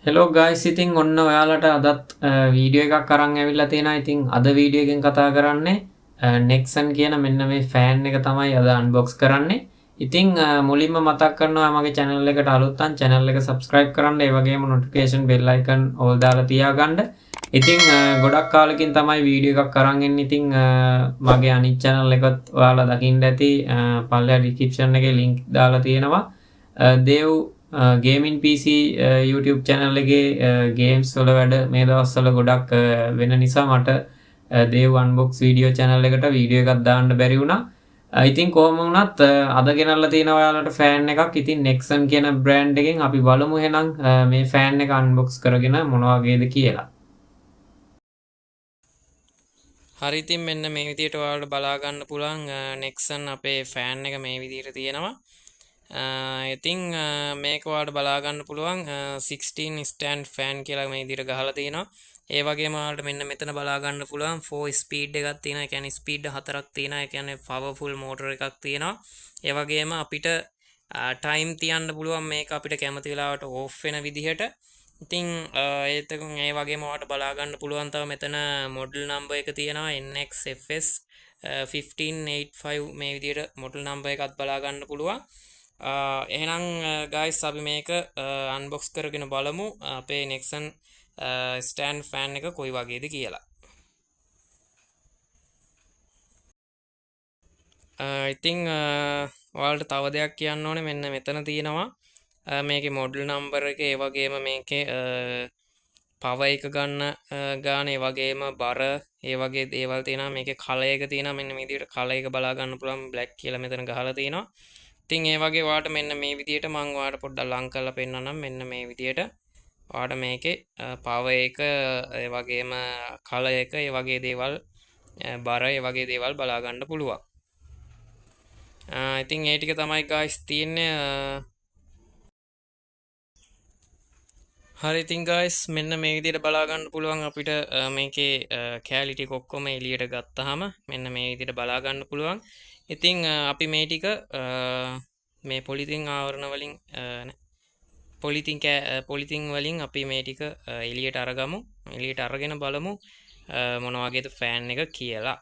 Hello guys, ඉතින් ඔන්න ඔයාලට අදත් වීඩියෝ එකක් අරන් ඇවිල්ලා තියෙනවා. ඉතින් අද වීඩියෝ එකෙන් කතා කරන්නේ නෙක්සන් කියන මෙන්න මේ ෆෑන් එක තමයි අද අන්බොක්ස් කරන්නේ. ඉතින් මුලින්ම මතක් කරනවා මගේ channel එකට අලුත් නම් channel එක subscribe කරන්න, ඒ වගේම notification bell icon all දාලා තියාගන්න. ඉතින් ගොඩක් කාලෙකින් තමයි වීඩියෝ එකක් අරන් එන්නේ. ඉතින් මගේ අනිත් channel එකත් ඔයාලා දකින්න ඇති. පල්ලෙහා description එකේ link දාලා තියෙනවා. දේව් ගේමින් PC YouTube channel එකේ ගේම්ස් වල වැඩ මේ දවස්වල ගොඩක් වෙන නිසා මට දේව් අන්බොක්ස් වීඩියෝ channel එකට වීඩියෝ එකක් දාන්න බැරි වුණා. ඉතින් කොහොම වුණත් අද ගෙනල්ලා තියෙනවා ඔයාලට ෆෑන් එකක්. ඉතින් Nexon කියන බ්‍රෑන්ඩ් එකෙන් අපි බලමු එහෙනම් මේ ෆෑන් එක අන්බොක්ස් කරගෙන මොන වගේද කියලා. හරි, ඉතින් මෙන්න මේ විදිහට ඔයාලට බලා ගන්න පුළුවන් Nexon අපේ ෆෑන් එක මේ විදිහට තියෙනවා. ඉතින් මේක ඔයාලට බලා ගන්න පුළුවන් 16 stand fan කියලා මේ විදිහට ගහලා තිනවා. ඒ වගේම ඔයාලට මෙන්න මෙතන බලා ගන්න පුළුවන් 4 speed එකක් තියෙනවා. ඒ කියන්නේ speed 4ක් තියෙනවා. ඒ කියන්නේ powerful motor එකක් තියෙනවා. ඒ වගේම අපිට time තියන්න පුළුවන් මේක අපිට කැමති වෙලාවට off වෙන විදිහට. ඉතින් ඒතකන් ඒ වගේම ඔයාලට බලා ගන්න පුළුවන් තව මෙතන model number එක තියෙනවා NXFS 1585 මේ විදිහට model number එකත් බලා ගන්න පුළුවන්. එහෙනම් ගයිස් අපි මේක අන්බොක්ස් කරගෙන බලමු අපේ Nexon ස්ටෑන්ඩ් ෆෑන් එක කොයි වගේද කියලා. ඉතින් ඔයාලට තව දෙයක් කියන්න ඕනේ. මෙන්න මෙතන තියෙනවා මේකේ මොඩල් නම්බර් එක, ඒ වගේම මේකේ පවර් එක ගන්න ගාන, ඒ වගේම බර, ඒ වගේ දේවල් තියෙනවා. මේකේ කලර් එක තියෙනවා. මෙන්න මේ විදිහට කලර් එක බලා ගන්න පුළුවන්. බ්ලැක් කියලා මෙතන ගහලා තියෙනවා. ඉතින් ඒ වගේ ඔයාලට මෙන්න මේ විදිහට මම ඔයාලට පොඩ්ඩක් ලං කරලා පෙන්නන්නම්. මෙන්න මේ විදිහට ඔයාලට මේකේ පවර් එක, ඒ වගේම කලර් එක, ඒ වගේ දේවල්, බර, ඒ වගේ දේවල් බලා ගන්න පුළුවන්. ඉතින් ඒ ටික තමයි guys තියෙන්නේ. හරි, ඉතින් guys මෙන්න මේ විදිහට බලා ගන්න පුළුවන් අපිට මේකේ කැලි ටික ඔක්කොම එළියට ගත්තාම මෙන්න මේ විදිහට බලා ගන්න පුළුවන්. ඉතින් අපි මේ ටික මේ පොලිතින් ආවරණ වලින් පොලිතින් වලින් අපි මේ ටික එළියට අරගමු. එළියට අරගෙන බලමු මොන වගේද ෆෑන් එක කියලා.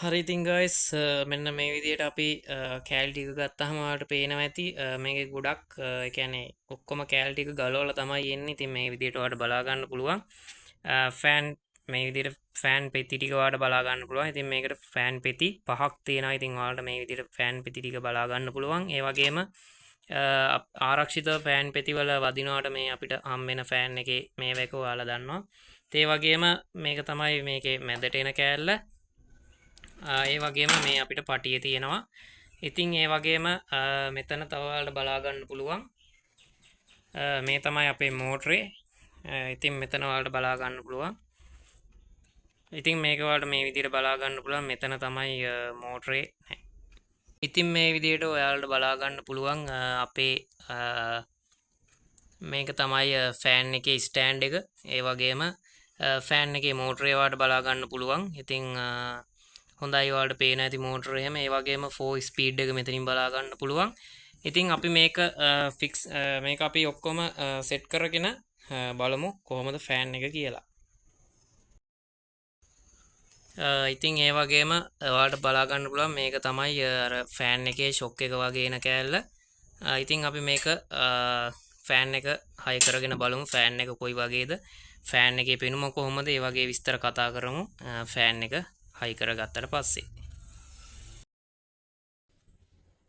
හරි, ඉතින් guys මෙන්න මේ විදිහට අපි කැලි ටික ගත්තාම ඔයාලට පේනවා ඇති මේකේ ගොඩක් ඒ කියන්නේ ඔක්කොම කැලි ටික ගලවලා තමයි එන්නේ. ඉතින් මේ විදිහට ඔයාලට බලා ගන්න පුළුවන් ෆෑන් මේ විදිහට ෆෑන් පෙති ටික ඔයාලට බලා ගන්න පුළුවන්. ඉතින් මේකට ෆෑන් පෙති 5ක් තියෙනවා. ඉතින් ඔයාලට මේ විදිහට ෆෑන් පෙති ටික බලා ගන්න පුළුවන්. ඒ වගේම ආරක්ෂිත ෆෑන් පෙති වල වදිනවට මේ අපිට හම් වෙන ෆෑන් එකේ මේවක ඔයාලා දන්නවා. ඒ වගේම මේක තමයි මේකේ මැදට එන කෑල්ල. ඒ වගේම මේ අපිට පටිය තියෙනවා. ඉතින් ඒ වගේම මෙතන තව ඔයාලට බලා ගන්න පුළුවන් මේ තමයි අපේ මෝටරේ. ඉතින් මෙතන ඔයාලට බලා ගන්න පුළුවන්. ඉතින් මේක ඔයාලට මේ විදිහට බලා ගන්න පුළුවන්. මෙතන තමයි මෝටරේ. ඉතින් මේ විදිහට ඔයාලට බලා ගන්න පුළුවන් අපේ මේක තමයි ෆෑන් එකේ ස්ටෑන්ඩ් එක. ඒ වගේම ෆෑන් එකේ මෝටරේ ඔයාලට බලා ගන්න පුළුවන්. ඉතින් හොඳයි, ඔයාලට පේන ඇති මෝටර එහෙම. ඒ වගේම 4 ස්පීඩ් එක මෙතනින් බලා ගන්න පුළුවන්. ඉතින් අපි මේක මේක අපි ඔක්කොම සෙට් කරගෙන බලමු කොහොමද ෆෑන් එක කියලා. ඉතින් ඒ වගේම ඔයාලට බලා ගන්න පුළුවන් මේක තමයි අර ෆෑන් එකේ ෂොක් එක වගේ එන කෑල්ල. ඉතින් අපි මේක ෆෑන් එක හයි කරගෙන බලමු ෆෑන් එක කොයි වගේද, ෆෑන් එකේ පෙනුම කොහොමද, ඒ වගේ විස්තර කතා කරමු ෆෑන් එක හයි කරගත්තට පස්සේ.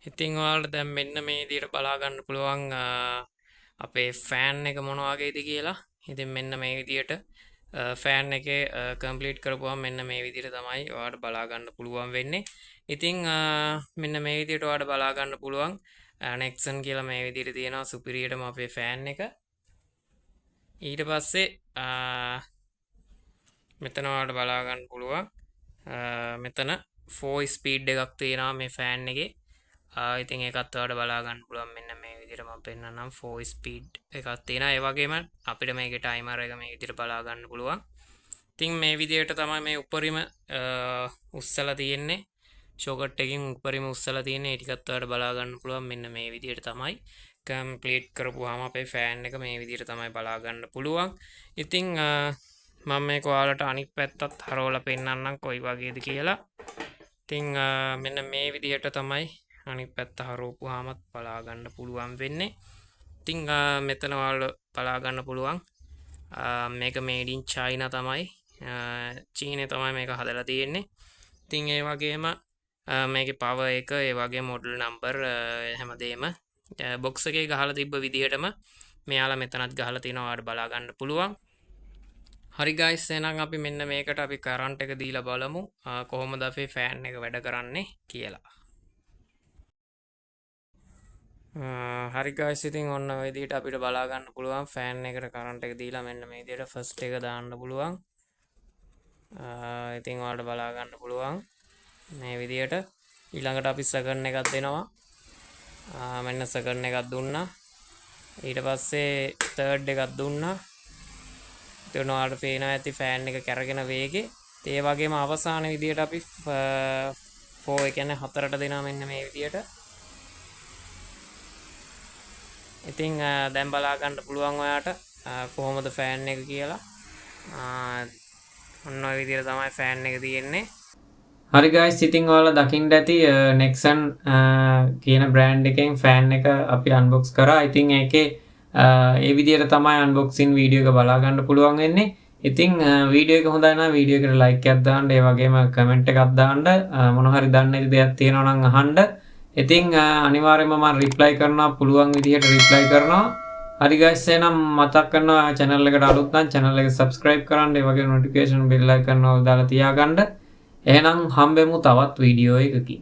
ඉතින් ඔයාලට දැන් මෙන්න මේ විදිහට බලා ගන්න පුළුවන් අපේ ෆෑන් එක මොන වගේද කියලා. ඉතින් මෙන්න මේ විදිහට ෆෑන් එකේ කම්ප්ලීට් කරපුවම මෙන්න මේ විදිහට තමයි ඔයාලට බලා ගන්න පුළුවන් වෙන්නේ. ඉතින් මෙන්න මේ විදිහට ඔයාලට බලා ගන්න පුළුවන් Nexon කියලා මේ විදිහට තියෙනවා සුපිරියටම අපේ ෆෑන් එක. ඊට පස්සේ මෙතන ඔයාලට බලා ගන්න පුළුවන් මෙතන 4 ස්පීඩ් එකක් තියෙනවා මේ ෆෑන් එකේ. ඉතින් ඒකත් ඔයාලට බලා ගන්න පුළුවන්. මෙන්න මේ විදිහට මම පෙන්නන්නම් 4 ස්පීඩ් එකක් තියෙනවා. ඒ වගේම අපිට මේකේ ටයිමර් එක මේ විදිහට බලා ගන්න පුළුවන්. ඉතින් මේ විදිහට තමයි මේ උඩරිම උස්සලා තියෙන්නේ. ෂොකට් එකකින් උඩරිම උස්සලා තියෙන්නේ. ඒ ටිකත් ඔයාලට බලා ගන්න පුළුවන්. මෙන්න මේ විදිහට තමයි. කම්ප්ලීට් කරපුවාම අපේ ෆෑන් එක මේ විදිහට තමයි බලා ගන්න පුළුවන්. ඉතින් මම මේක ඔයාලට අනිත් පැත්තත් හරවලා පෙන්නන්නම් කොයි වගේද කියලා. ඉතින් මෙන්න මේ විදිහට තමයි අනිත් පැත්ත හරවපුවාමත් බලා ගන්න පුළුවන් වෙන්නේ. ඉතින් මෙතන ඔයාලට බලා ගන්න පුළුවන් මේක මේඩ් ඉන් චයිනා තමයි. චීනේ තමයි මේක හදලා තියෙන්නේ. ඉතින් ඒ වගේම මේකේ පවර් එක ඒ වගේ මොඩල් නම්බර් හැමදේම බොක්ස් එකේ ගහලා තිබ්බ විදිහටම මෙයාලා මෙතනත් ගහලා තිනවා ඔයාලට බලා ගන්න පුළුවන්. හරි ගයිස්, එහෙනම් අපි මෙන්න මේකට අපි කරන්ට් එක දීලා බලමු කොහොමද අපේ ෆෑන් එක වැඩ කරන්නේ කියලා. හරි ගයිස්, ඉතින් ඔන්න ඔය විදිහට අපිට බලා ගන්න පුළුවන් ෆෑන් එකට කරන්ට් එක දීලා මෙන්න මේ විදිහට ෆස්ට් එක දාන්න පුළුවන්. ඉතින් ඔයාලට බලා ගන්න පුළුවන් මේ විදිහට. ඊළඟට අපි සෙකන්ඩ් එකක් දෙනවා. මෙන්න සෙකන්ඩ් එකක් දුන්නා. ඊට පස්සේ තර්ඩ් එකක් දුන්නා. එතන ඔයාලට පේනවා ඇති ෆෑන් එක කැරගෙන වේගේ. ඒ වගේම අවසාන විදිහට අපි 4 ඒ කියන්නේ 4ට දෙනවා මෙන්න මේ විදිහට. ඉතින් දැන් බලා ගන්න පුළුවන් ඔයාට කොහොමද ෆෑන් එක කියලා. ඔන්න ඔය විදිහට තමයි ෆෑන් එක තියෙන්නේ. හරි ගයිස්, ඉතින් ඔයාලා දකින්න ඇති Nexon කියන බ්‍රෑන්ඩ් එකෙන් ෆෑන් එක අපි අන්බොක්ස් කරා. ඉතින් ඒකේ ඒ විදිහට තමයි අන්බොක්සින් වීඩියෝ එක බලා ගන්න පුළුවන් වෙන්නේ. ඉතින් වීඩියෝ එක හොඳයි නම් වීඩියෝ එකට ලයික් එකක් දාන්න, ඒ වගේම කමෙන්ට් එකක් දාන්න, මොන හරි දන්නේ දෙයක් තියෙනවා නම් අහන්න. ඉතින් අනිවාර්යයෙන්ම මම රිප්ලයි කරනවා, පුළුවන් විදිහට රිප්ලයි කරනවා. හරි ගයිස්, එහෙනම් මතක් කරනවා channel එකට අලුත් නම් channel එක subscribe කරන්න, ඒ වගේ notification bell icon එක දාලා තියාගන්න. එහෙනම් හම්බෙමු තවත් වීඩියෝ එකකින්.